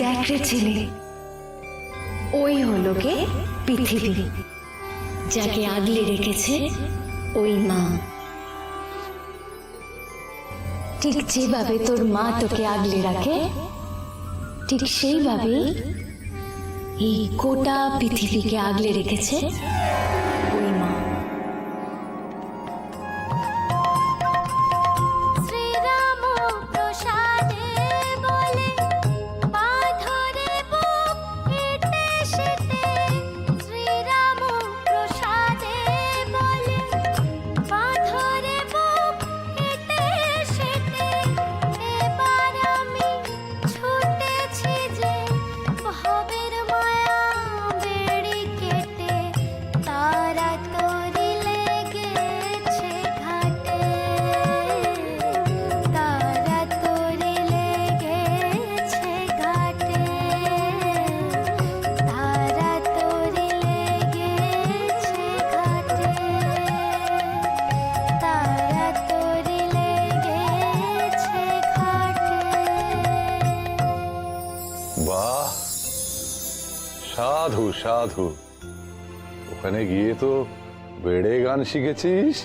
দেখ রে ছেলে, ওই হলো কে পৃথিবী, যাকে আগলে রেখেছে ওই মা। ঠিক যেভাবে তোর মা তোকে আগলে রাখে, ঠিক সেইভাবেই এই গোটা পৃথিবীকে আগলে রেখেছে ওই মা। বাহ, সাধু সাধু, ওখানে গিয়ে তো বেড়ে গান শিখেছিস।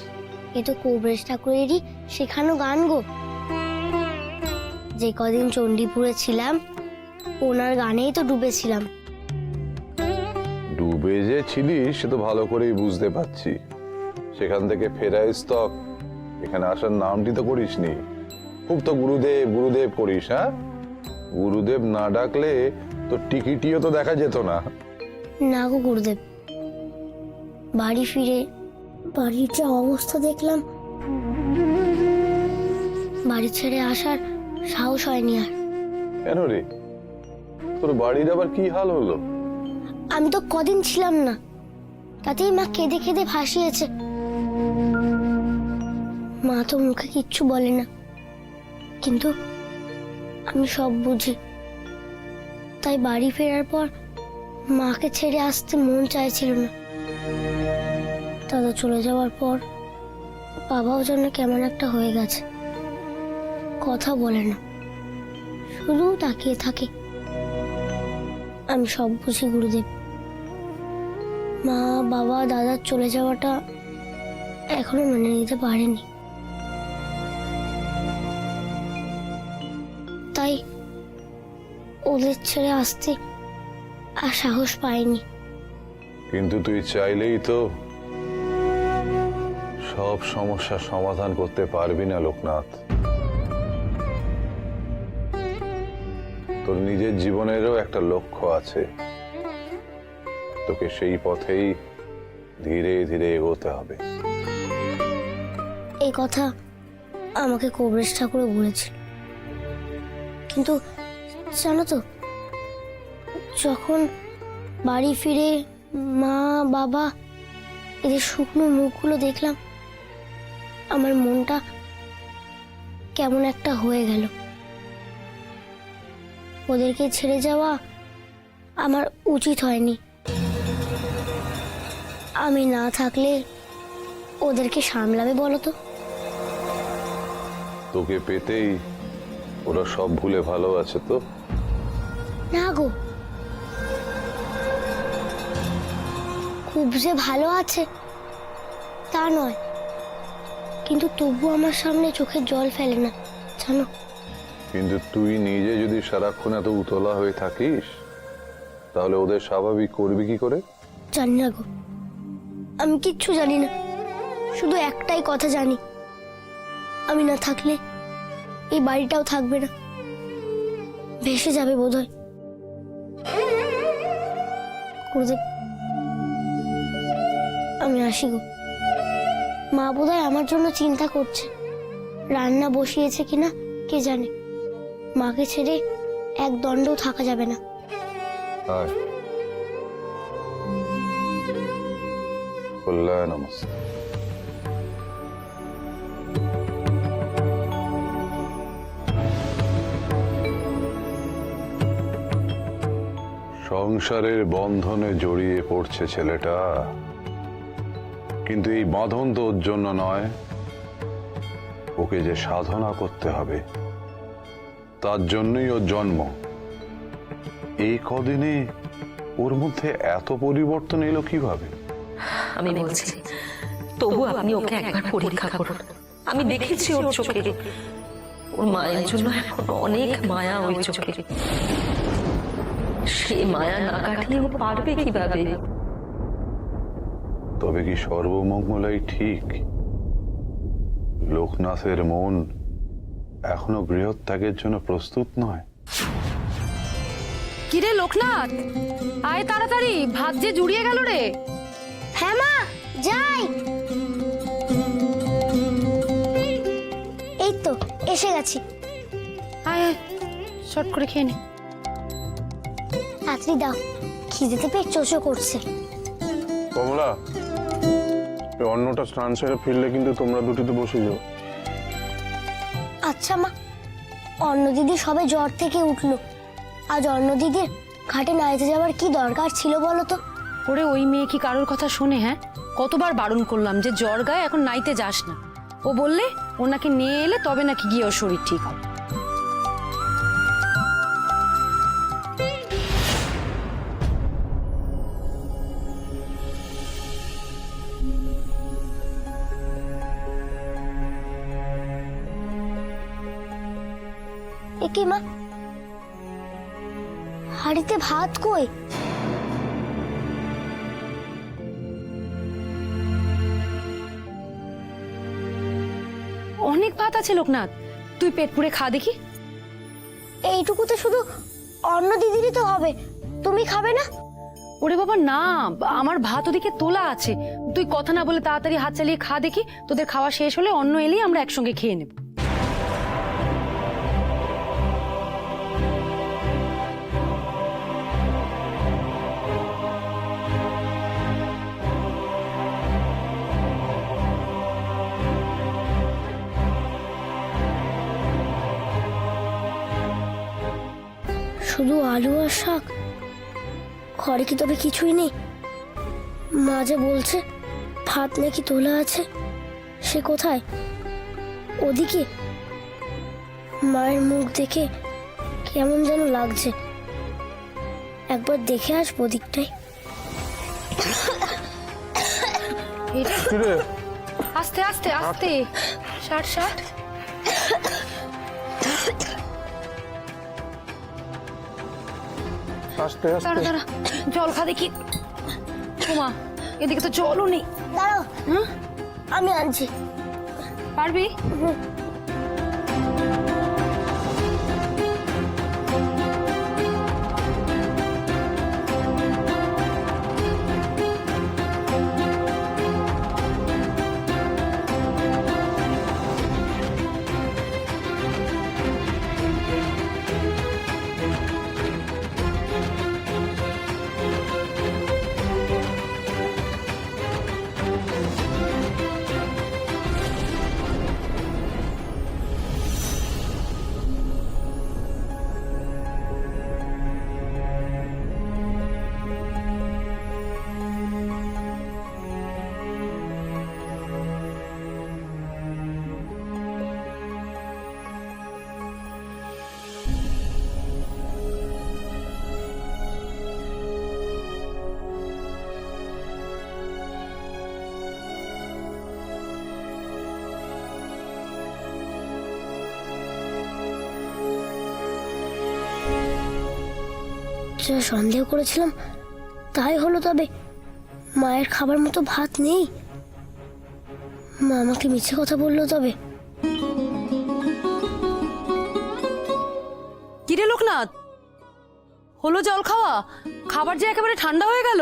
এ তো কোব্রেশ ঠাকুরেরই শেখানো গান গো। যে কদিন চণ্ডীপুরে ছিলাম ওনার গানেই তো ডুবেছিলাম। ডুবে যে ছিলিস সে তো ভালো করেই বুঝতে পারছি। সেখান থেকে ফেরাইস তক এখানে আসার নামটি তো করিসনি। খুব তো গুরুদেব গুরুদেব করিস। হ্যাঁ, গুরুদেব না ডাকলে তো টিকিটিও তো দেখা যেত না। না গো গুরুদেব, বাড়ি ফিরে বাড়ির যা অবস্থা দেখলাম, বাড়ি ছেড়ে আসার সাহস হয়নি আর। কেন রে, তোর বাড়ির আবার কি হাল হলো? আমি তো কদিন ছিলাম না, তাতেই মা কেঁদে কেঁদে ভাসিয়েছে। মা তো মুখে কিচ্ছু বলে না, কিন্তু আমি সব বুঝি। তাই বাড়ি ফেরার পর মাকে ছেড়ে আসতে মন চাইছিল না। দাদা চলে যাওয়ার পর বাবাও যেন কেমন একটা হয়ে গেছে, কথা বলে না, শুধু তাকিয়ে থাকে। আমি সব বুঝি গুরুদেব। মা বাবা দাদার চলে যাওয়াটা এখনো মেনে নিতে পারেনি, তাই ওদের ছেড়ে আসতে আর সাহস পাইনি। কিন্তু তুই চাইলেই তো সব সমস্যার সমাধান করতে পারবি না লোকনাথ। তোর নিজের জীবনেরও একটা লক্ষ্য আছে, তোকে সেই পথেই ধীরে ধীরে এগোতে হবে। এই কথা আমাকে কোব্রেশ ঠাকুরও বলেছিল, কিন্তু জানো তো, যখন বাড়ি ফিরে মা বাবা এদের শুকনো মুখগুলো দেখলাম, আমার মনটা কেমন একটা হয়ে গেল। ওদেরকে ছেড়ে যাওয়া আমার উচিত হয়নি। আমি না থাকলে ওদেরকে সামলাবে বলো তো? তোকে পেতেই ওরা সব ভুলে ভালো আছে তো? না গো, খুব যে ভালো আছে তা নয়, কিন্তু তবু আমার সামনে চোখের জল ফেলে না, জানো। কিন্তু তুই নিজে যদি সারাক্ষণ এত উতলা হয়ে থাকিস, তাহলে ওদের স্বাভাবিক করবি কি করে? জানি না গো, আমি কিচ্ছু জানি না। শুধু একটাই কথা জানি, আমি না থাকলে এই বাড়িটাও থাকবে না, ভেসে যাবে বোধহয়। গুরুদেব, আমি আসি গো। মা বোধহয় আমার জন্য চিন্তা করছে, রান্না বসিয়েছে কিনা কে জানে। মাকে ছেড়ে এক দণ্ডও থাকা যাবে না। আয়, কল্যাণ নমস্তে। সংসারের বন্ধনে জড়িয়ে পড়ছে ছেলেটা, কিন্তু এই বাঁধন তো ওর জন্য নয়, ওকে যে সাধনা করতে হবে তার জন্যই ওর জন্ম। এই কদিনে ওর মধ্যে এত পরিবর্তন এলো কিভাবে? আমি বলছি তবু আপনি ওকে একবার পরীক্ষা করুন। আমি দেখেছি ওর চোখে, ওর মায়ের জন্য এখন অনেক মায়া ওই চোখে। সে মায়া না কাটলে ও পারবে কিভাবে? তবে কি সর্বমঙ্গলাই ঠিক? লোকনাথের মন এখনো গৃহত্যাগের জন্য প্রস্তুত নয়। কিরে লোকনাথ, আয় তাড়াতাড়ি, ভাত যে জুড়িয়ে গেল রে। হ্যাঁ মা, যাই। এই তো এসে গেছি। আয় আয়, শর্ট করে খেয়ে নে। তাড়াতাড়ি দাও, খিদেতে পেট চোচো করছে। কমলা, এই অন্নটা স্নান সেরে ফিরলে কিন্তু তোমরা দুটিতে বসে যাও। আচ্ছা মা, অন্ন দিদি সবে জ্বর থেকে উঠলো। আজ অন্ন দিদির ঘাটে নাইতে যাওয়ার কি দরকার ছিল বলো তো? ওরে ওই মেয়ে কি কারোর কথা শোনে? হ্যাঁ, কতবার বারণ করলাম যে জ্বর গায়ে এখন নাইতে যাস না। ও বললে ওনাকে নিয়ে এলে তবে নাকি গিয়ে ওর শরীর ঠিক হবে। এ কি মা, হাড়িতে ভাত কই? অনেক ভাত আছে লোকনাথ, তুই পেট পুড়ে খা দেখি। এইটুকুতে শুধু অন্ন দিদিরই তো হবে, তুমি খাবে না? ওরে বাবা না, আমার ভাত ওদিকে তোলা আছে। তুই কথা না বলে তাড়াতাড়ি হাত চালিয়ে খা দেখি। তোদের খাওয়া শেষ হলে অন্ন এলেই আমরা একসঙ্গে খেয়ে নেব। শুধু আলু আর শাক, ঘরে কি তবে কিছুই নেই? মা যে বলছে ভাত নাকি তোলা আছে, সে কোথায়? ওদিকে মায়ের মুখ দেখে কেমন যেন লাগছে, একবার দেখে আসবো দিকটাই। কিরে, আস্তে আস্তে আস্তে, ষাট ষাট। আস্তে দাঁড়া আস্তে। দাঁড়া, জল খা দেখি। ওমা, এদিকে তো জলও নেই। দাঁড়াও, হুম, আমি আনছি। পারবি? যা সন্দেহ করেছিলাম তাই হলো। তবে মায়ের খাবার মতো ভাত নেই। মা আমাকে মিছে কথা বললো তবে। কিরে লোকনাথ, হলো জল খাওয়া? খাবার যে একেবারে ঠান্ডা হয়ে গেল।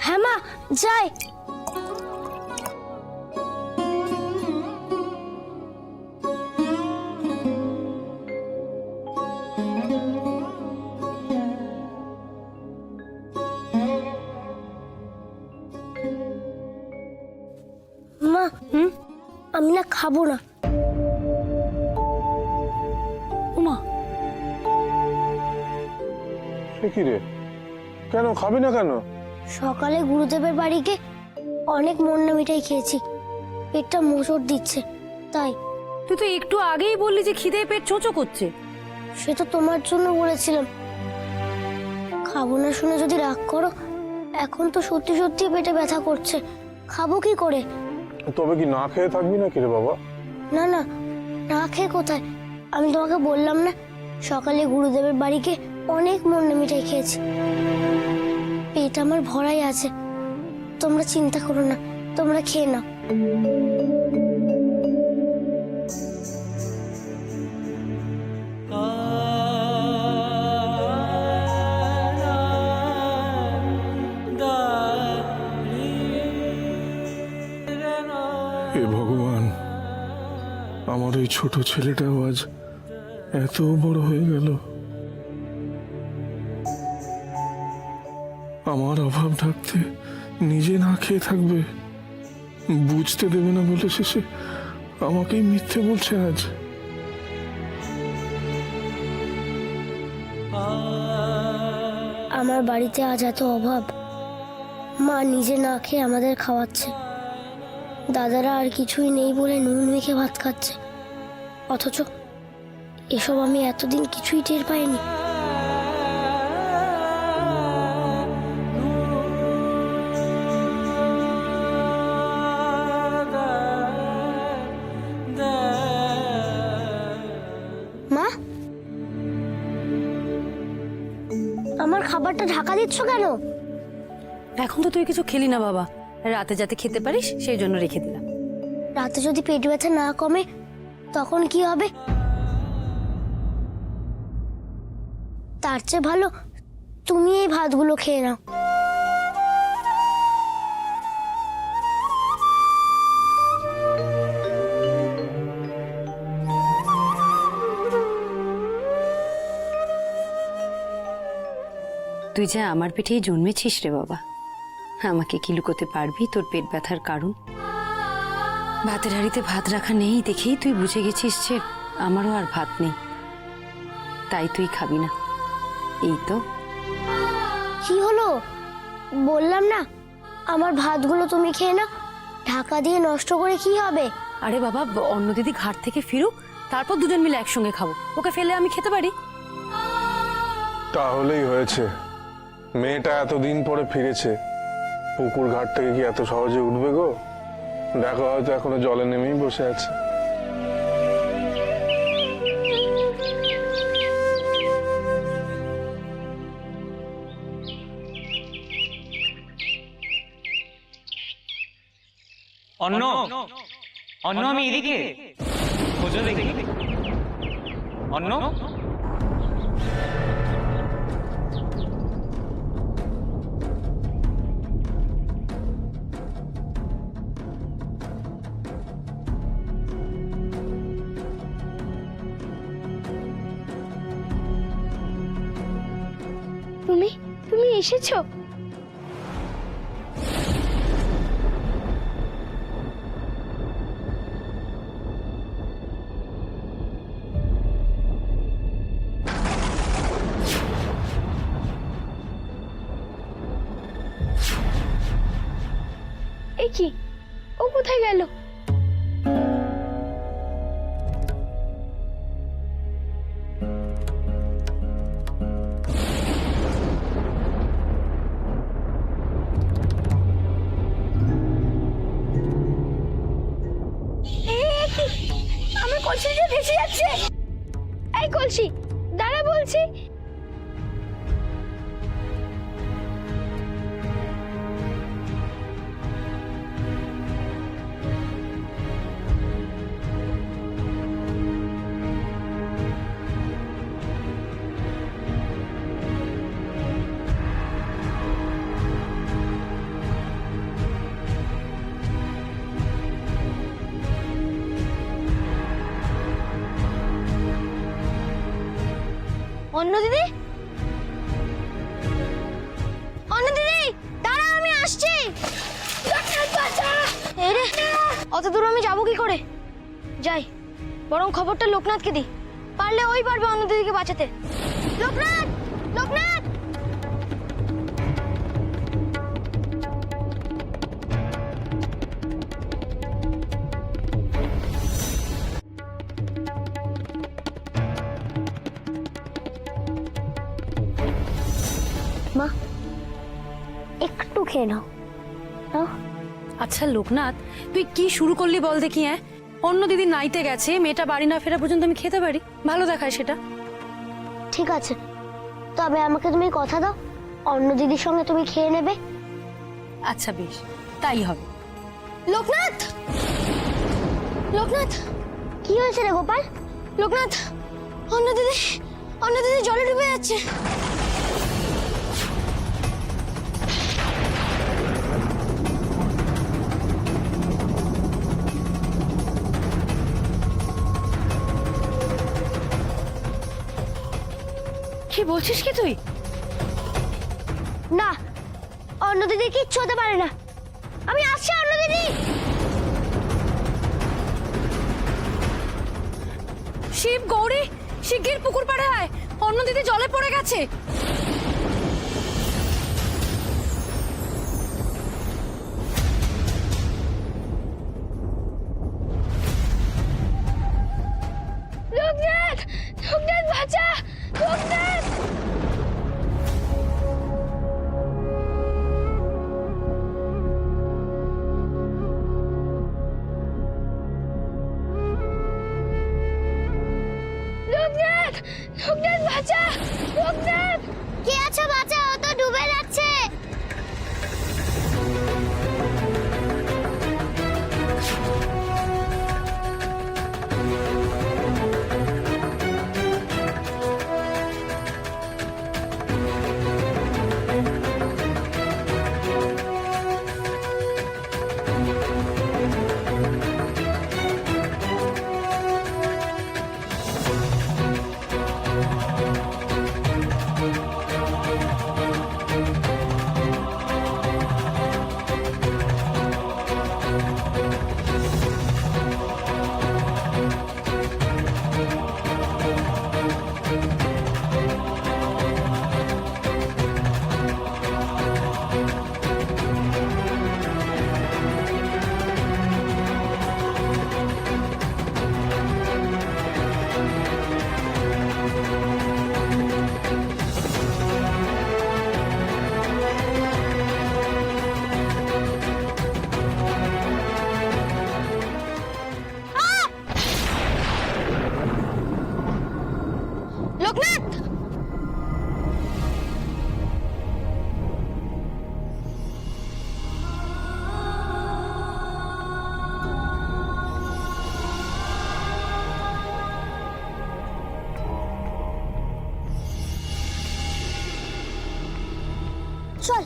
হ্যাঁ মা, যাই। মা, আমি না খাবো না। ওমা, সে কি রে, কেন খাবি না কেন? সকালে গুরুদেবের বাড়িতে অনেক মন্না মিঠাই খেয়েছি, পেটটা মোচড় দিচ্ছে তাই। তুই তো একটু আগেই বললি যে খিদে পেট চোচো করছে। সে তো তোমার জন্য বলেছিলাম, খাবো না শুনে যদি রাগ করো, এখন তো সত্যি সত্যি পেটে ব্যথা করছে, খাবো কি করে? তবে কি না খেয়ে থাকবি নাকি রে বাবা? না না, না খেয়ে কোথায়? আমি তোমাকে বললাম না, সকালে গুরুদেবের বাড়িতে অনেক মন্ডা মিঠাই খেয়েছি। পেট আমার ভরাই আছে, তোমরা চিন্তা করো না, তোমরা খেয়ে নাও। হে ভগবান, আমার এই ছোট ছেলেটাও আজ এত বড় হয়ে গেল। আমার অভাব ঢাকতে নিজে না খেয়ে থাকবে, বুঝতে দেবে না বলে শেষে আমাকেই মিথ্যে বলছে আজ। আমার বাড়িতে আজ এত অভাব, মা নিজে না খেয়ে আমাদের খাওয়াচ্ছে, দাদারা আর কিছুই নেই বলে নুন মেখে ভাত খাচ্ছে, অথচ এসব আমি এতদিন কিছুই টের পাইনি। মা, আমার খাবারটা ঢাকা দিচ্ছ কেন? এখন তো তুই কিছু খেলি না বাবা, রাতে যাতে খেতে পারিস সেই জন্য রেখে দিলাম। রাতে যদি পেট ব্যথা না কমে তখন কি হবে? তার চেয়ে ভালো তুমি এই ভাতগুলো খেয়ে নাও। তুই যে আমার পেটেই জন্মেছিস রে বাবা, আমাকে কি লুকোতে পারবি তোর পেট ব্যথার কারণ? ভাতের হাঁড়িতে ভাত রাখা নেই দেখেই তুই বুঝে গেছিস যে আমারও আর ভাত নেই, তাই তুই খাবি না। এই তো। কি হলো? বললাম না আমার ভাতগুলো তুমি খেয়ে নাও, ঢাকা দিয়ে নষ্ট করে কি হবে? আরে বাবা, অন্য দিদি ঘাট থেকে ফিরুক, তারপর দুজন মিলে একসঙ্গে খাবো, ওকে ফেলে আমি খেতে পারি? তাহলেই হয়েছে, মেয়েটা এতদিন পরে ফিরেছে, পুকুর ঘাট থেকে কি এত সহজে উঠবে গো? দেখো হয়তো এখনো জলে নেমেই বসে আছে। অন্য অন্য আমি এদিকে খোঁজো দেখি। অন্য তুমি এসেছো? এ কি, ও কোথায় গেল? আমার কলসিটা ভেসে যাচ্ছে। এই কলসি দাঁড়া বলছি। অন্য দিদি, অন্য দিদি দাঁড়া, আমি আসছি। এরে, অত দূর আমি যাবো কি করে? যাই, বরং খবরটা লোকনাথকে দিই, পারলে ওই পারবে অন্য দিদিকে বাঁচাতে। লোকনাথ, লোকনাথ! মা একটু খেয়ে নাও। নাও। আচ্ছা লোকনাথ, তুই কি শুরু করলি বল দেখি? হ্যাঁ, অন্য দিদি নাইতে গেছে, মেয়েটা বাড়ি না ফেরা পর্যন্ত আমি খেতে পারি, ভালো দেখায় সেটা। ঠিক আছে, তবে আমাকে তুমি কথা দাও অন্য দিদির সঙ্গে তুমি খেয়ে নেবে। আচ্ছা বেশ, তাই হবে। লোকনাথ, লোকনাথ, কি হয়েছে রে গোপাল? লোকনাথ, অন্য দিদি জলে ডুবে যাচ্ছে। কি বলছিস কি তুই? না, অন্য দিদি কিচ্ছু হতে পারে না। আমি আসছি অন্য দিদি। শিব, গৌরী, শিগগির পুকুর পাড়ে আয়, অন্য দিদি জলে পড়ে গেছে। লোকনাথ, লোকনাথ বাঁচা, লোকনাথ। লোকনাথ, লোকনাথ বাঁচা, লোকনাথ। কে আছো বাঁচা, ও তো ডুবে যাচ্ছে। লোকনাথ, চল